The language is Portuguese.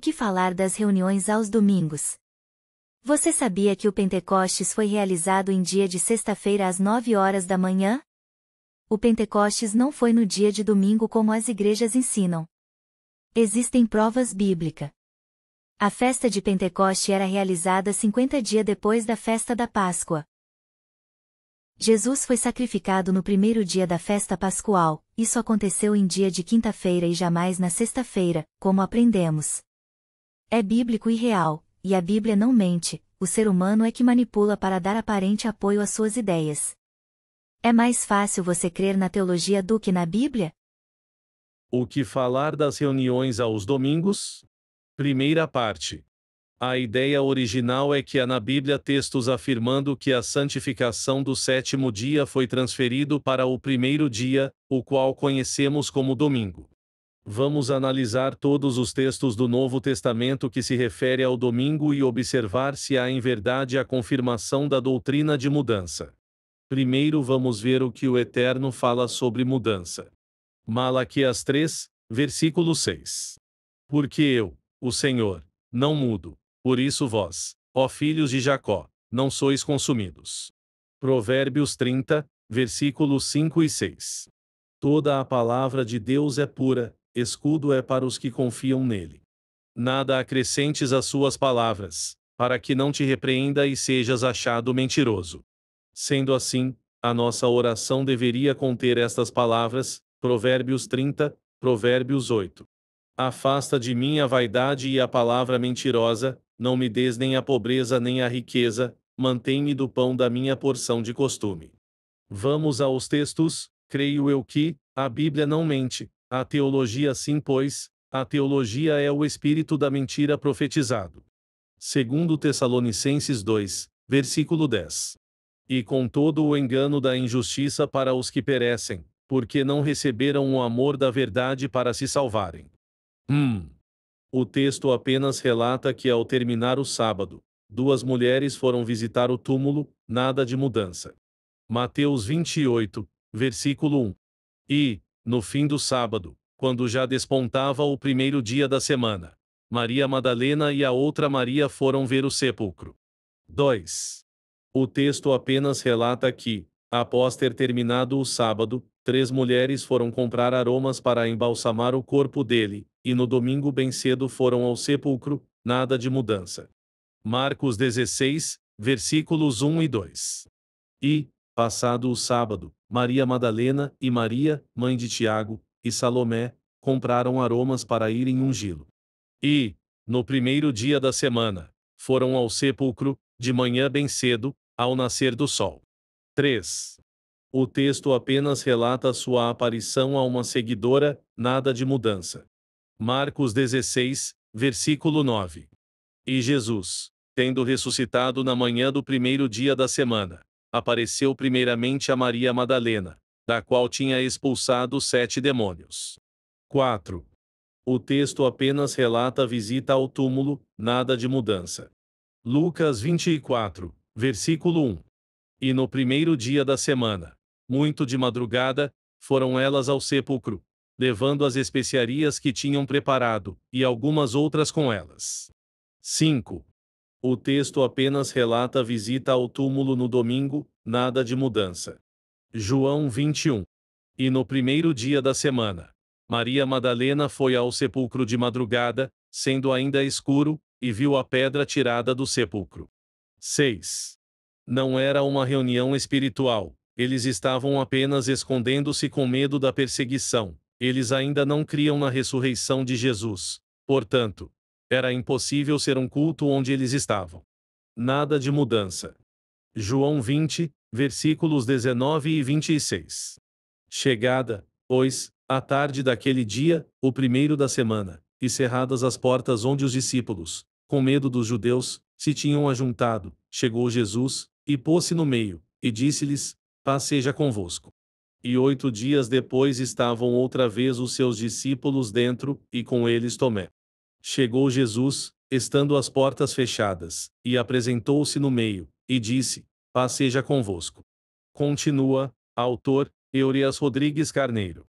que falar das reuniões aos domingos? Você sabia que o Pentecostes foi realizado em dia de sexta-feira às 9 horas da manhã? O Pentecostes não foi no dia de domingo como as igrejas ensinam. Existem provas bíblicas. A festa de Pentecoste era realizada 50 dias depois da festa da Páscoa. Jesus foi sacrificado no primeiro dia da festa pascual. Isso aconteceu em dia de quinta-feira e jamais na sexta-feira, como aprendemos. É bíblico e real, e a Bíblia não mente, o ser humano é que manipula para dar aparente apoio às suas ideias. É mais fácil você crer na teologia do que na Bíblia? O que falar das reuniões aos domingos? Primeira parte. A ideia original é que há na Bíblia textos afirmando que a santificação do sétimo dia foi transferido para o primeiro dia, o qual conhecemos como domingo. Vamos analisar todos os textos do Novo Testamento que se refere ao domingo e observar se há em verdade a confirmação da doutrina de mudança. Primeiro vamos ver o que o Eterno fala sobre mudança. Malaquias 3, versículo 6. Porque eu, o Senhor, não mudo, por isso vós, ó filhos de Jacó, não sois consumidos. Provérbios 30, versículos 5 e 6. Toda a palavra de Deus é pura, escudo é para os que confiam nele. Nada acrescentes às suas palavras, para que não te repreenda e sejas achado mentiroso. Sendo assim, a nossa oração deveria conter estas palavras, Provérbios 30, Provérbios 8. Afasta de mim a vaidade e a palavra mentirosa, não me des nem a pobreza nem a riqueza, mantém-me do pão da minha porção de costume. Vamos aos textos. Creio eu que a Bíblia não mente, a teologia sim, pois a teologia é o espírito da mentira profetizado. Segundo Tessalonicenses 2, versículo 10. E com todo o engano da injustiça para os que perecem, porque não receberam o amor da verdade para se salvarem. O texto apenas relata que ao terminar o sábado, duas mulheres foram visitar o túmulo, nada de mudança. Mateus 28, versículo 1. E, no fim do sábado, quando já despontava o primeiro dia da semana, Maria Madalena e a outra Maria foram ver o sepulcro. 2. O texto apenas relata que, após ter terminado o sábado, 3 mulheres foram comprar aromas para embalsamar o corpo dele, e no domingo bem cedo foram ao sepulcro, nada de mudança. Marcos 16, versículos 1 e 2. E, passado o sábado, Maria Madalena e Maria, mãe de Tiago, e Salomé, compraram aromas para irem ungí-lo. E, no primeiro dia da semana, foram ao sepulcro, de manhã bem cedo, ao nascer do sol. 3. O texto apenas relata sua aparição a uma seguidora, nada de mudança. Marcos 16, versículo 9. E Jesus, tendo ressuscitado na manhã do primeiro dia da semana, apareceu primeiramente a Maria Madalena, da qual tinha expulsado 7 demônios. 4. O texto apenas relata a visita ao túmulo, nada de mudança. Lucas 24, versículo 1. E no primeiro dia da semana, muito de madrugada, foram elas ao sepulcro, levando as especiarias que tinham preparado, e algumas outras com elas. 5. O texto apenas relata a visita ao túmulo no domingo, nada de mudança. João 21. E no primeiro dia da semana, Maria Madalena foi ao sepulcro de madrugada, sendo ainda escuro, e viu a pedra tirada do sepulcro. 6. Não era uma reunião espiritual, eles estavam apenas escondendo-se com medo da perseguição, eles ainda não criam na ressurreição de Jesus, portanto, era impossível ser um culto onde eles estavam. Nada de mudança. João 20, versículos 19 e 26. Chegada, pois, a tarde daquele dia, o primeiro da semana, e cerradas as portas onde os discípulos, com medo dos judeus, se tinham ajuntado, chegou Jesus, e pôs-se no meio, e disse-lhes: Paz seja convosco. E 8 dias depois estavam outra vez os seus discípulos dentro, e com eles Tomé. Chegou Jesus, estando as portas fechadas, e apresentou-se no meio, e disse: Paz seja convosco. Continua, autor, Eurias Rodrigues Carneiro.